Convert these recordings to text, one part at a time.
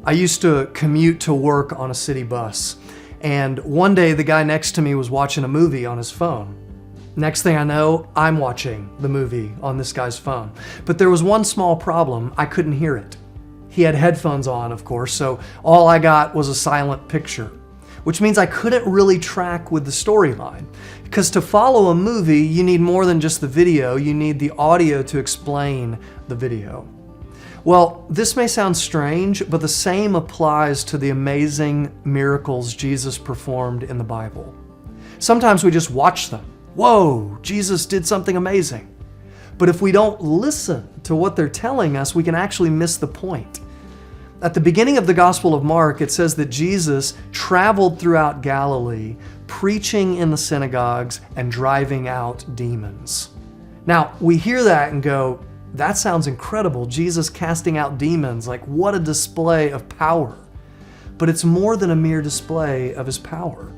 I used to commute to work on a city bus, and one day the guy next to me was watching a movie on his phone. Next thing I know, I'm watching the movie on this guy's phone. But there was one small problem: I couldn't hear it. He had headphones on, of course, so all I got was a silent picture, which means I couldn't really track with the storyline. Because to follow a movie, you need more than just the video, you need the audio to explain the video. Well, this may sound strange, but the same applies to the amazing miracles Jesus performed in the Bible. Sometimes we just watch them. Whoa, Jesus did something amazing. But if we don't listen to what they're telling us, we can actually miss the point. At the beginning of the Gospel of Mark, it says that Jesus traveled throughout Galilee, preaching in the synagogues and driving out demons. Now, we hear that and go, that sounds incredible. Jesus casting out demons, like what a display of power. But it's more than a mere display of his power.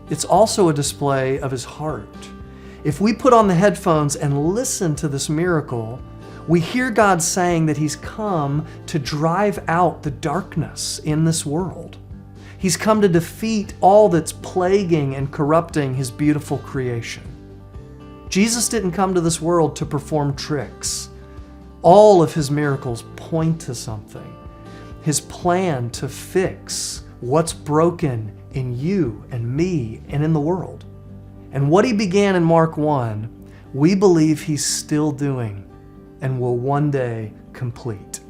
It's also a display of his heart. If we put on the headphones and listen to this miracle, we hear God saying that he's come to drive out the darkness in this world. He's come to defeat all that's plaguing and corrupting his beautiful creation. Jesus didn't come to this world to perform tricks. All of his miracles point to something. His plan to fix what's broken in you and me and in the world. And what he began in Mark 1, we believe he's still doing and will one day complete.